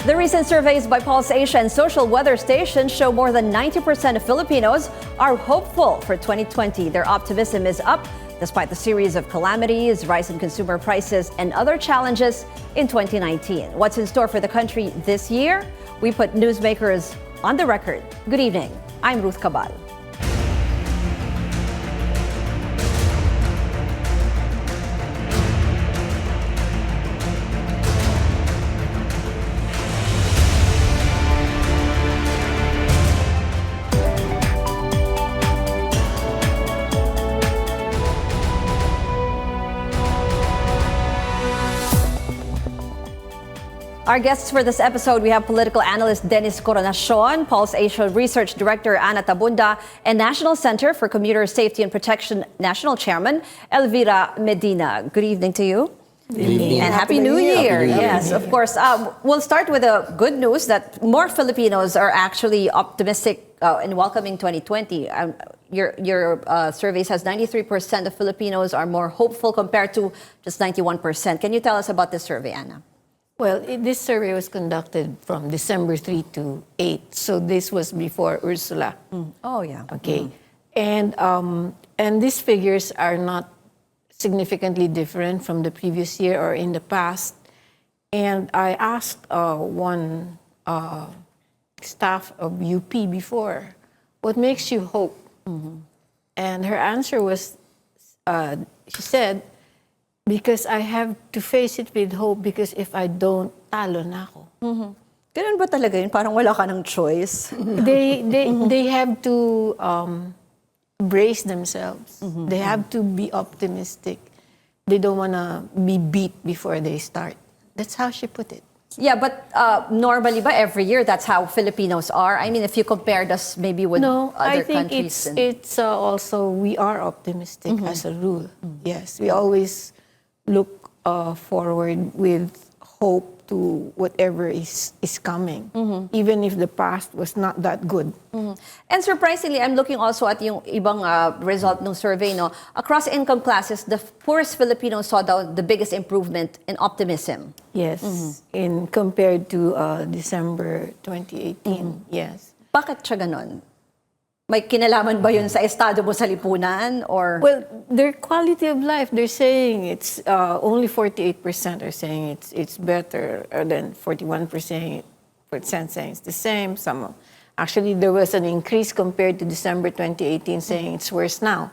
The recent surveys by Pulse Asia and Social Weather Station show more than 90% of Filipinos are hopeful for 2020. Their optimism is up despite the series of calamities, rise in consumer prices, and other challenges in 2019. What's in store for the country this year? We put newsmakers on the record. Good evening. I'm Ruth Cabal. Our guests for this episode, we have political analyst Dennis Coronacion, Pulse Asia Research Director Ana Tabunda, and National Center for Commuter Safety and Protection National Chairman Elvira Medina. Good evening to you. Good evening. And Happy New Year. Yes, of course. We'll start with the good news that more Filipinos are actually optimistic in welcoming 2020. Your survey says 93% of Filipinos are more hopeful compared to just 91%. Can you tell us about this survey, Ana? Well, this survey was conducted from December 3 to 8. So this was before Ursula. Oh, yeah. Okay. And these figures are not significantly different from the previous year or in the past. And I asked one staff of UP before, what makes you hope? And her answer was, she said, because I have to face it with hope, because if I don't, talo na ako. Ganun ba talaga yun? Parang wala ka ng choice. They have to brace themselves. They have to be optimistic. They don't want to be beat before they start. That's how she put it. Yeah, but normally ba every year that's how Filipinos are? I mean, if you compared us maybe with other countries. No, I think it's also, we are optimistic as a rule. Yes, we always look forward with hope to whatever is coming, even if the past was not that good. And surprisingly, I'm looking also at yung ibang result ng survey, no? Across income classes, the poorest Filipinos saw the biggest improvement in optimism. Yes, in compared to December 2018, yes. Bakit siya ganon? May kinalaman ba yun sa estado mo sa lipunan? Or? Well, their quality of life, they're saying it's only 48% are saying it's better, than 41% saying it's the same. Actually, there was an increase compared to December 2018 saying it's worse now.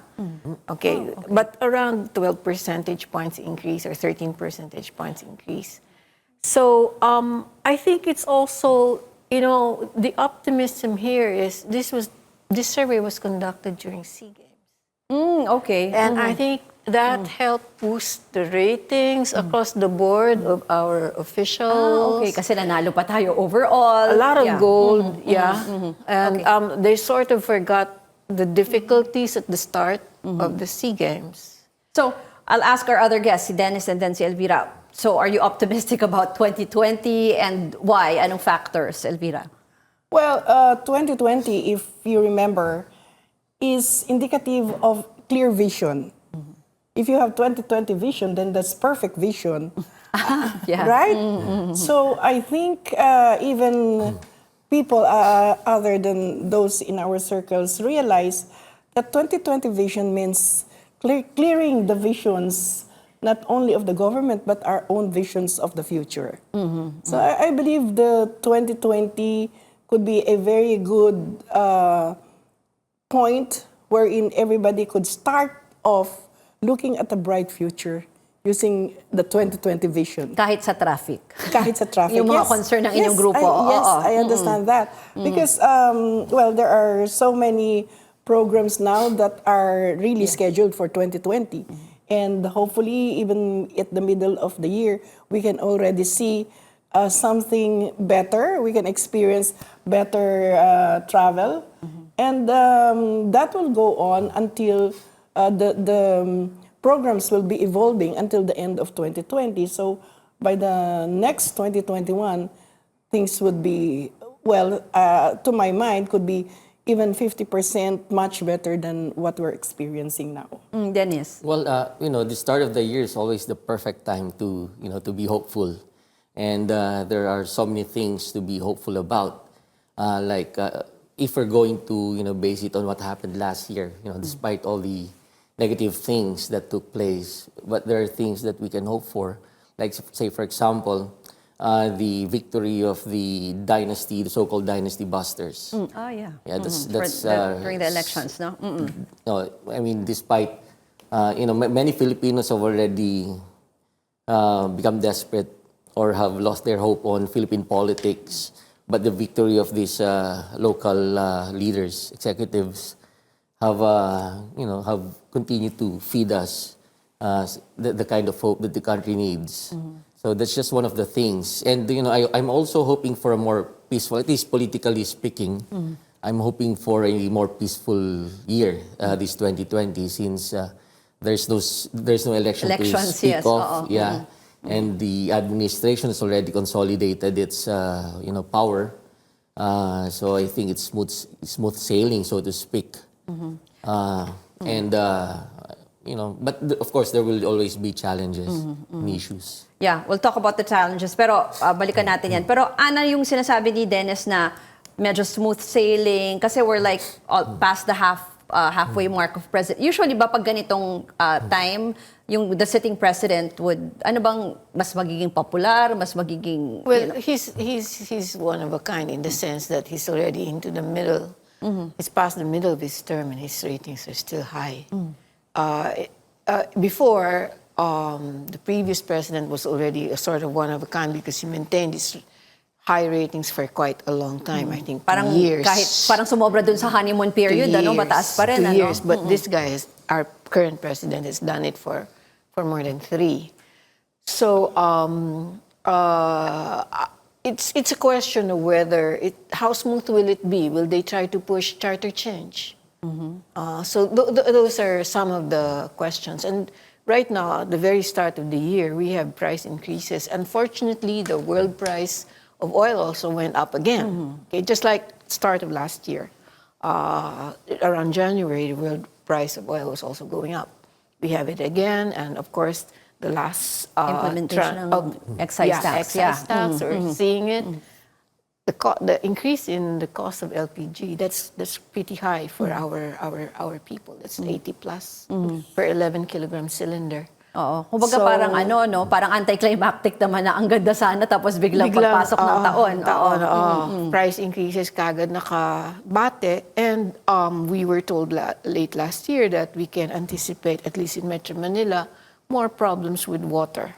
Okay, but around 12 percentage points increase or 13 percentage points increase. So I think it's also, the optimism here is this survey was conducted during SEA Games. Okay. And I think that helped boost the ratings across the board of our officials. Okay, kasi nanalo pa tayo overall. A lot of gold, And they sort of forgot the difficulties at the start of the SEA Games. So, I'll ask our other guests, si Dennis and then si Elvira. So, are you optimistic about 2020 and why? Anong factors, Elvira? Well, 2020, if you remember, is indicative of clear vision. If you have 2020 vision, then that's perfect vision, right? So I think even people other than those in our circles realize that 2020 vision means clearing the visions not only of the government, but our own visions of the future. So I believe the 2020 could be a very good point wherein everybody could start off looking at a bright future using the 2020 vision. Kahit sa traffic. Kahit sa traffic, Yung mga concern ng inyong grupo. I understand that. Because, there are so many programs now that are really scheduled for 2020. And hopefully, even at the middle of the year, we can already see something better. We can experience better travel. And that will go on until the programs will be evolving until the end of 2020. So by the next 2021, things would be, to my mind, could be even 50% much better than what we're experiencing now. Dennis? Well, the start of the year is always the perfect time to be hopeful. And there are so many things to be hopeful about. If we're going to, base it on what happened last year, despite all the negative things that took place, but there are things that we can hope for. Like, say, for example, the victory of the dynasty, the so-called dynasty busters. Oh, yeah. Yeah, that's During the elections, no? no, I mean, despite many Filipinos have already become desperate or have lost their hope on Philippine politics, but the victory of these local leaders, executives, have continued to feed us the kind of hope that the country needs. So that's just one of the things. And I'm also hoping for a more peaceful, at least politically speaking. I'm hoping for a more peaceful year, this 2020, since there's no election to Elections, speak yes. of. Yeah. And the administration has already consolidated its power. So I think it's smooth sailing, so to speak. But of course there will always be challenges and issues. Yeah, we'll talk about the challenges. Pero balikan natin yan. Pero Ana, yung sinasabi ni Dennis na medyo smooth sailing kasi we're like past the halfway mark of president. Usually ba pag ganitong time, the sitting president would, ano bang, mas magiging popular, mas magiging... Well, he's one of a kind in the sense that he's already into the middle. He's past the middle of his term and his ratings are still high. Before, the previous president was already a sort of one of a kind because he maintained his high ratings for quite a long time. I think Parang 2 years. kahit parang sumobra dun sa honeymoon period, 2 ano, years, mataas pa rin, 2 ano? years. But this guy, our current president, has done it for more than 3. So it's a question of whether how smooth will it be? Will they try to push charter change? So those are some of the questions. And right now, at the very start of the year, we have price increases. Unfortunately, the world price of oil also went up again. Okay, just like start of last year. Around January, the world price of oil was also going up. We have it again, and of course, the last Implementation of excise tax. excise tax, we're seeing it. The increase in the cost of LPG, that's pretty high for our people. That's 80 plus per 11 kilogram cylinder. Oo. Kumbaga So, parang parang anticlimactic naman na ang ganda sana tapos biglang pagpasok ng taon. Price increases kagad nakabate. And we were told late last year that we can anticipate, at least in Metro Manila, more problems with water.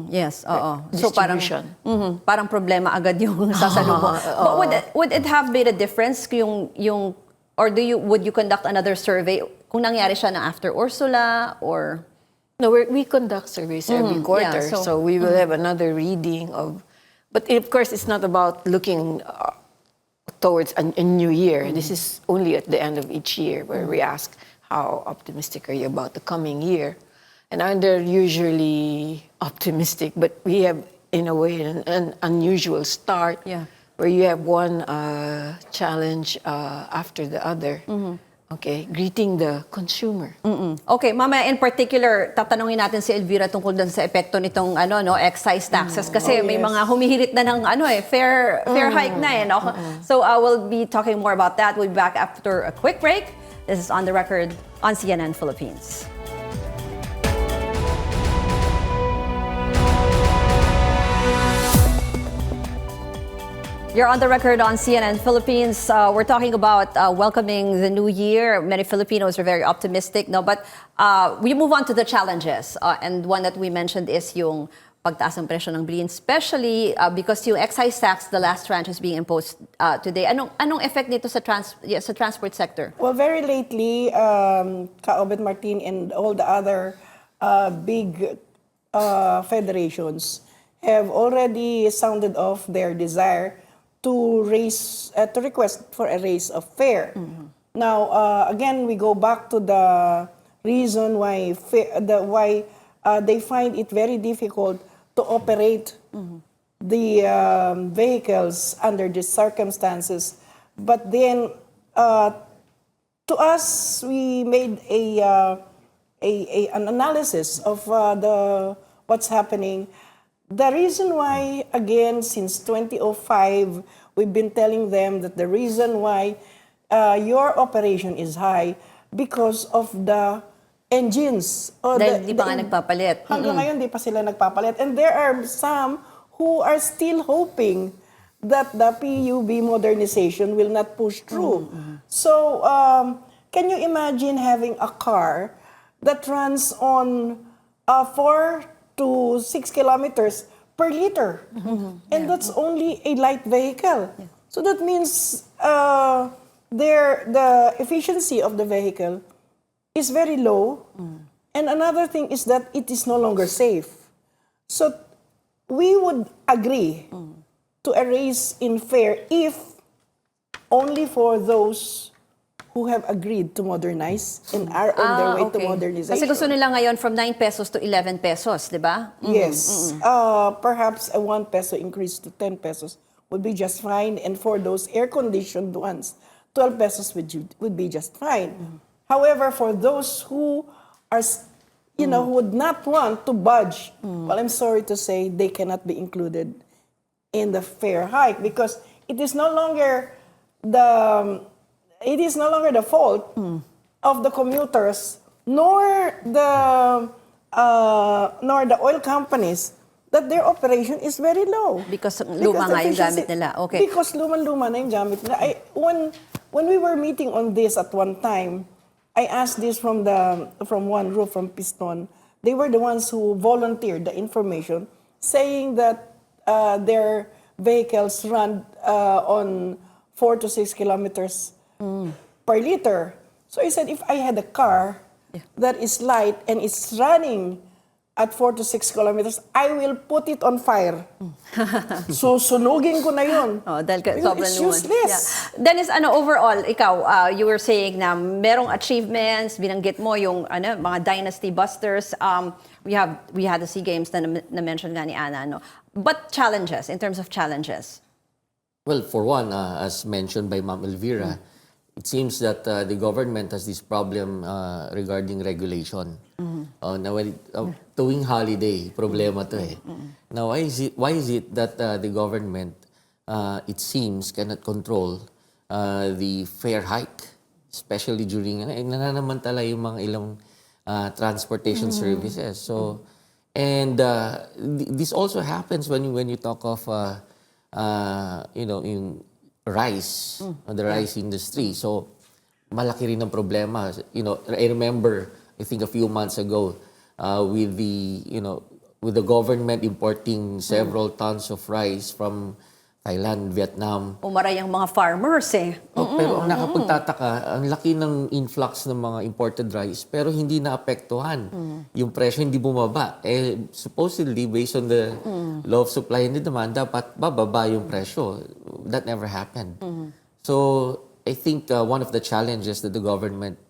Yes, oo. So parang Distribution. parang problema agad yung sasalubong. But would it have made a difference or would you conduct another survey kung nangyari siya na after Ursula or No, we conduct surveys every quarter, yeah, so we will have another reading of. But of course, it's not about looking towards a new year. This is only at the end of each year where we ask, how optimistic are you about the coming year? And they're usually optimistic, but we have, in a way, an unusual start where you have one challenge after the other. Okay, greeting the consumer. Okay, mamaya in particular, tatanungin natin si Elvira tungkol dun sa epekto nitong excise taxes kasi may mga humihirit na ng fair hike na . So I will be talking more about that. We'll be back after a quick break. This is On the Record on CNN Philippines. You're on the record on CNN Philippines. We're talking about welcoming the new year. Many Filipinos are very optimistic, but we move on to the challenges. And one that we mentioned is yung pagtaas ng presyo ng bilhin, especially because yung excise tax, the last tranche is being imposed today. Anong effect nito sa transport sector? Well, very lately, Ka-Obet Martin and all the other big federations have already sounded off their desire to request for a raise of fare. Now, again, we go back to the reason why they find it very difficult to operate the vehicles under these circumstances. But then, to us, we made an analysis of what's happening. The reason why, again, since 2005, we've been telling them that the reason why your operation is high because of the engines. O Dahil di pa nga nagpapalit. Hanggang ngayon, di pa sila nagpapalit. And there are some who are still hoping that the PUB modernization will not push through. So, can you imagine having a car that runs on 4 to 6 kilometers per liter? And that's only a light vehicle. So that means the efficiency of the vehicle is very low. And another thing is that it is no longer safe. So we would agree to a raise in fare if only for those who have agreed to modernize and are on their way to modernization. Kasi gusto nila ngayon from 9 pesos to 11 pesos, di ba? Yes. Perhaps a 1 peso increase to 10 pesos would be just fine. And for those air-conditioned ones, 12 pesos would be just fine. However, for those who are, who would not want to budge, well, I'm sorry to say they cannot be included in the fare hike because it is no longer the fault of the commuters nor the oil companies that their operation is very low. Because luma nga yung gamit nila. Okay. Because luma na yung gamit nila. When we were meeting on this at one time, I asked this from one group from Piston. They were the ones who volunteered the information, saying that their vehicles run on 4 to 6 kilometers per liter. So I said, if I had a car that is light and is running at 4 to 6 kilometers, I will put it on fire. So sunugin ko na yun. Dahil Because sobrang it's luman. useless. Yeah. Dennis, overall, ikaw, you were saying na merong achievements, binanggit mo yung mga dynasty busters. We had the SEA Games na mention nga ni Ana. But challenges, in terms of challenges? Well, for one, as mentioned by Ma'am Elvira, it seems that the government has this problem regarding regulation. Now, tuwing holiday, problema to eh. Now, why is it that the government, it seems, cannot control the fare hike, especially during, nananamantala yung mga ilang transportation services. So, and this also happens when you talk of, in rice, the rice industry. So, malaki rin ang problema. I remember, I think a few months ago, with the government importing several tons of rice from Thailand, Vietnam. Umaray ang mga farmers eh. Pero ang nakapagtataka, ang laki ng influx ng mga imported rice, pero hindi naapektuhan. Yung presyo hindi bumaba. Supposedly, based on the law of supply and demand, dapat bababa yung presyo. That never happened. So, I think one of the challenges that the government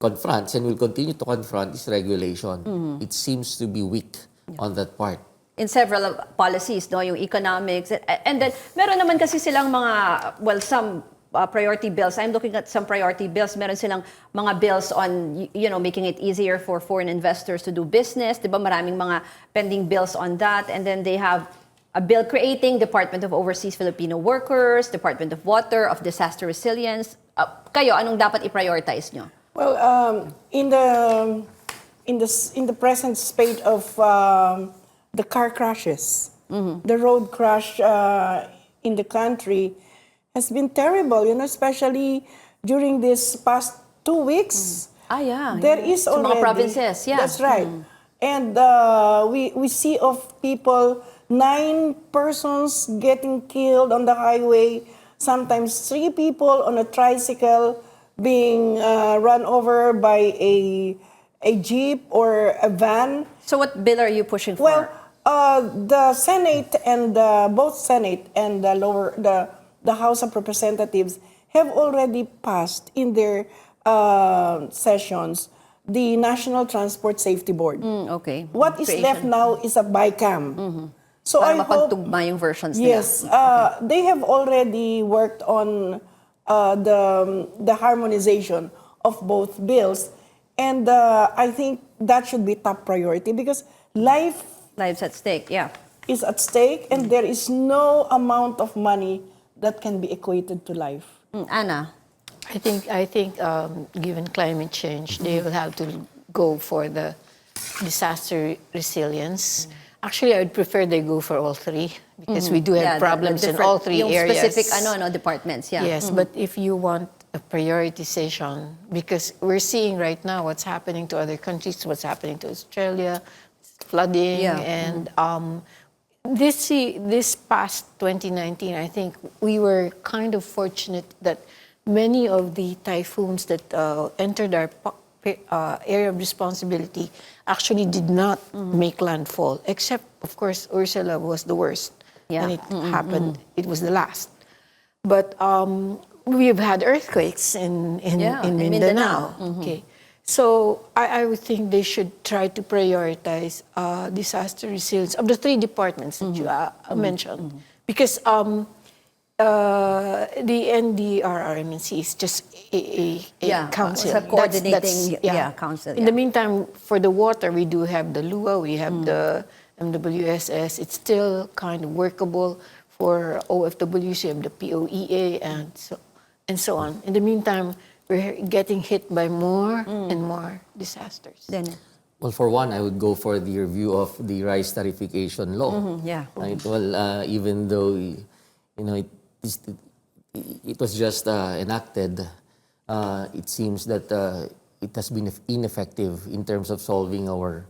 confronts and will continue to confront is regulation. It seems to be weak on that part. In several policies, yung economics. And then, meron naman kasi silang some priority bills. I'm looking at some priority bills. Meron silang mga bills on, making it easier for foreign investors to do business. Diba? Maraming mga pending bills on that. And then they have a bill creating Department of Overseas Filipino Workers, Department of Water, of Disaster Resilience. Kayo, anong dapat i-prioritize nyo? Well, in the present state of the car crashes, the road crash in the country has been terrible. Especially during this past 2 weeks. There is already mga provinces, That's right, and we see of people, 9 persons getting killed on the highway. Sometimes 3 people on a tricycle being run over by a jeep or a van. So what bill are you pushing for? Well, the Senate and both Senate and the House of Representatives have already passed in their sessions the National Transport Safety Board. Okay. What is left now is a BICAM. So Para I hope, mapagtugma yung versions nila. yes, they have already worked on the harmonization of both bills, and I think that should be top priority because lives At stake, yeah. is at stake, and there is no amount of money that can be equated to life. Anna? I think given climate change, they will have to go for the disaster resilience. Actually, I would prefer they go for all three because we do have problems in all three yung areas. Specific departments, yeah. Yes, but if you want a prioritization, because we're seeing right now what's happening to other countries, what's happening to Australia, flooding, Yeah. and this past 2019, I think we were kind of fortunate that many of the typhoons that entered our area of responsibility actually did not make landfall, except, of course, Ursula was the worst. Yeah. When it happened, it was the last. But we've had earthquakes in Mindanao. Okay. So I would think they should try to prioritize disaster resilience of the three departments that you mentioned. Because the NDRRMC is just a council. It's a coordinating council. In the meantime, for the water, we do have the LUA, we have the MWSS. It's still kind of workable. For OFWs, you have the POEA and so on. In the meantime, we're getting hit by more and more disasters. Then, Well, for one, I would go for the review of the rice tariffication law. yeah. Right? Well, even though it was just enacted, it seems that it has been ineffective in terms of solving our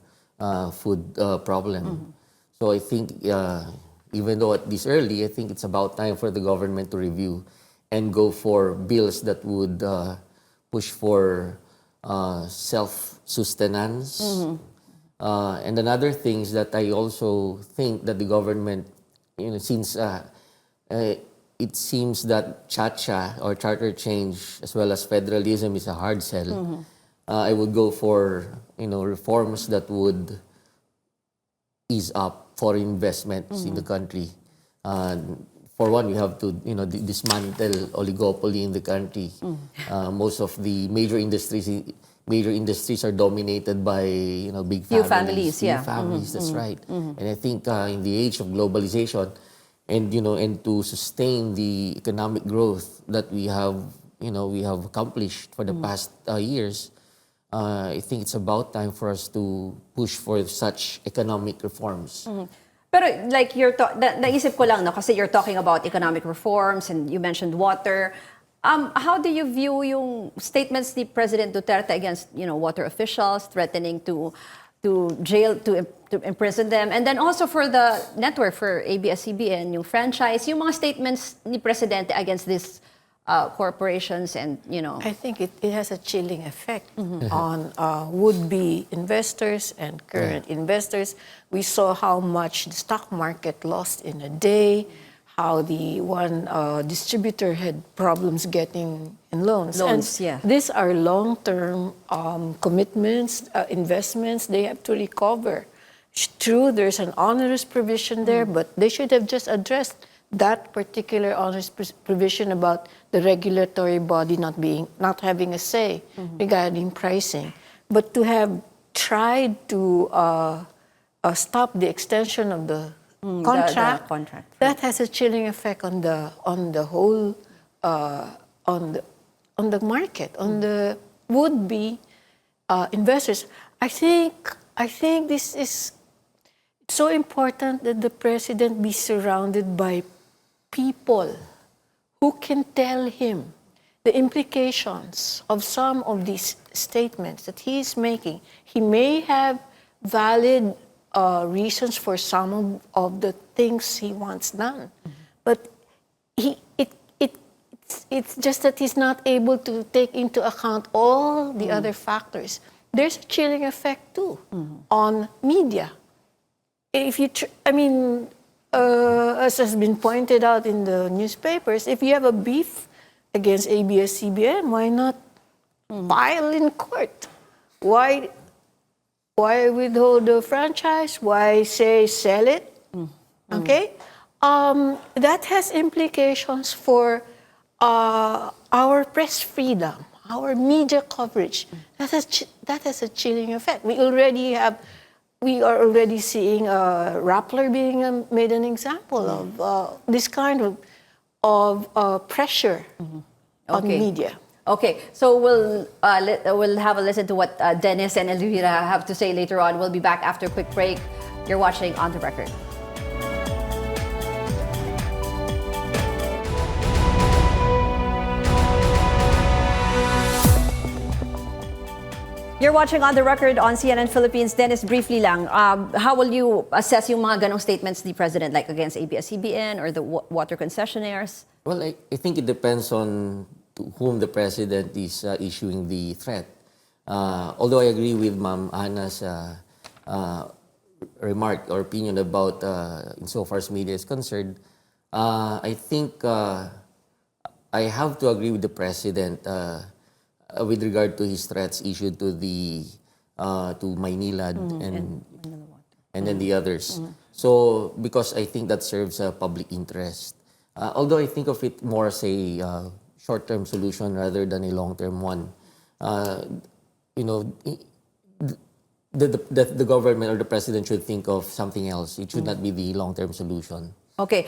food problem. So I think, even though at this early, I think it's about time for the government to review and go for bills that would push for self-sustenance. And another thing is that I also think that the government, since it seems that Chacha or charter change as well as federalism is a hard sell, I would go for reforms that would ease up foreign investments in the country. For one, we have to dismantle oligopoly in the country. Most of the major industries are dominated by big Few families. families, yeah. Few families, that's right. And I think in the age of globalization, and to sustain the economic growth that we have accomplished for the past years, I think it's about time for us to push for such economic reforms. Pero like naisip ko lang, no, kasi you're talking about economic reforms and you mentioned water. How do you view yung statements ni President Duterte against water officials threatening to jail, to imprison them, and then also for the network for ABS-CBN, yung franchise, yung mga statements ni Presidente against these corporations and I think it has a chilling effect on would-be investors and current investors. We saw how much the stock market lost in a day, how the one distributor had problems getting in loans. Loans, and yeah. These are long-term commitments, investments they have to recover. True, there's an onerous provision there, but they should have just addressed that particular onerous provision about the regulatory body not having a say regarding pricing. But to have tried to stop the extension of the contract, the contract, that has a chilling effect on the whole on the market, on the would-be investors. I think this is so important that the president be surrounded by people who can tell him the implications of some of these statements that he is making. He may have valid reasons for some of the things he wants done, but it's just that he's not able to take into account all the other factors. There's a chilling effect too on media. If you, as has been pointed out in the newspapers, if you have a beef against ABS-CBN, why not file in court? Why withhold the franchise? Why say sell it? Okay? That has implications for our press freedom, our media coverage. That has a chilling effect. We already have we are already seeing Rappler being made an example of this kind of pressure on Okay. media. Okay, so we'll have a listen to what Dennis and Elvira have to say later on. We'll be back after a quick break. You're watching On the Record. You're watching On the Record on CNN Philippines. Dennis, briefly lang, how will you assess yung mga ganong statements ni President, like against ABS-CBN or the water concessionaires? Well, I think it depends on to whom the president is issuing the threat. Although I agree with Ma'am Anna's remark or opinion about insofar as media is concerned, I think I have to agree with the president with regard to his threats issued to the to Maynilad and then the others. So because I think that serves a public interest. Although I think of it more as a short-term solution rather than a long-term one. You know, the government or the president should think of something else. It should not be the long-term solution. Okay.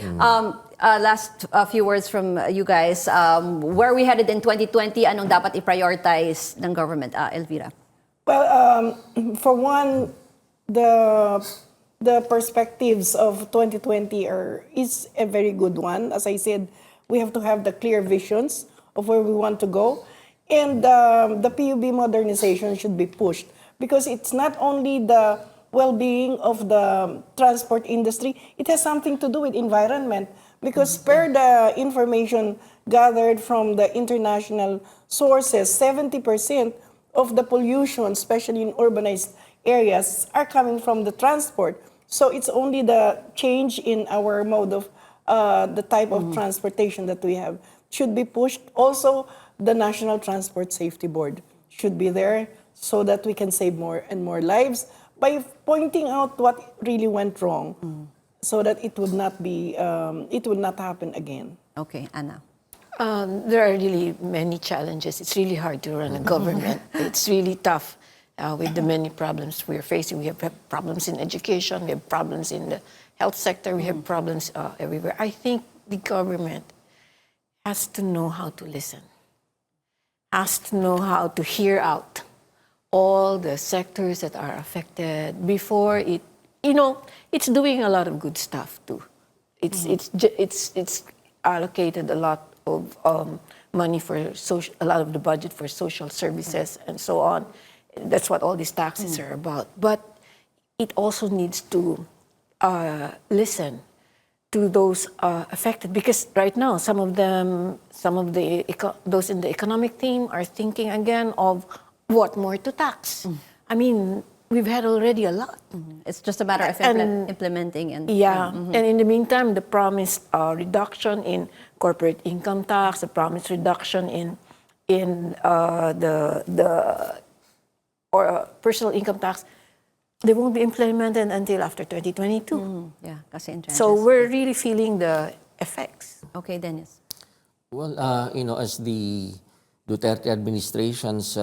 Last few words from you guys. Where are we headed in 2020? Anong dapat i-prioritize ng government? Elvira. Well, for one, the perspectives of 2020 is a very good one. As I said, we have to have the clear visions of where we want to go. And the PUB modernization should be pushed because it's not only the well-being of the transport industry, it has something to do with environment. Because per the information gathered from the international sources, 70% of the pollution, especially in urbanized areas, are coming from the transport. So it's only the change in our mode of the type of transportation that we have should be pushed. Also, the National Transport Safety Board should be there so that we can save more and more lives by pointing out what really went wrong so that it would not be, it would not happen again. Okay, Anna. There are really many challenges. It's really hard to run a government. It's really tough with the many problems we're facing. We have problems in education, we have problems in the health sector, we have problems everywhere. I think the government has to know how to listen, has to know how to hear out all the sectors that are affected before it, you know, it's doing a lot of good stuff too. It's allocated a lot of money for social, a lot of the budget for social services and so on. That's what all these taxes are about. But it also needs to listen to those affected because right now some of those in the economic team are thinking again of what more to tax. I mean, we've had already a lot. It's just a matter of implementing and and in the meantime, the promised reduction in corporate income tax, the promised reduction in the personal income tax, they won't be implemented until after 2022. yeah, kasi in So trenches. we're really feeling the effects. Okay, Dennis. Well, you know, as the Duterte administration's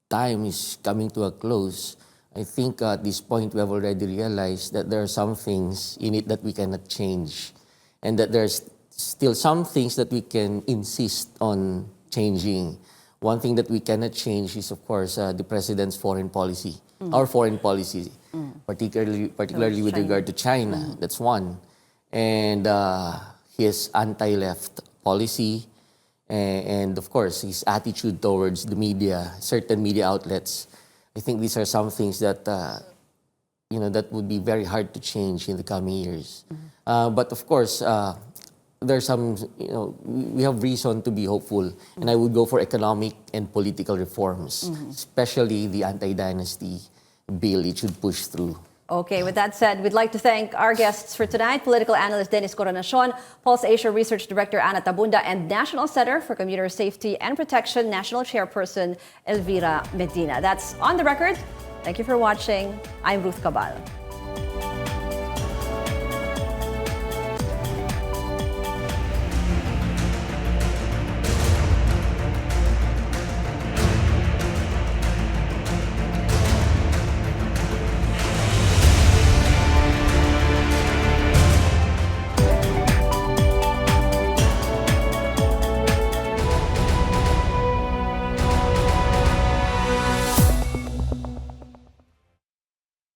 time is coming to a close, I think at this point we have already realized that there are some things in it that we cannot change and that there's still some things that we can insist on changing. One thing that we cannot change is, of course, the president's foreign policy, our foreign policy, particularly with regard to China. That's one. And his anti-left policy, and of course, his attitude towards the media, certain media outlets. I think these are some things that, you know, that would be very hard to change in the coming years. But of course, there's some, you know, we have reason to be hopeful. And I would go for economic and political reforms, especially the anti-dynasty bill. It should push through. Okay, with that said, we'd like to thank our guests for tonight, political analyst Dennis Coronacion, Pulse Asia Research Director Ana Tabunda, and National Center for Commuter Safety and Protection National Chairperson Elvira Medina. That's On the Record. Thank you for watching. I'm Ruth Cabal.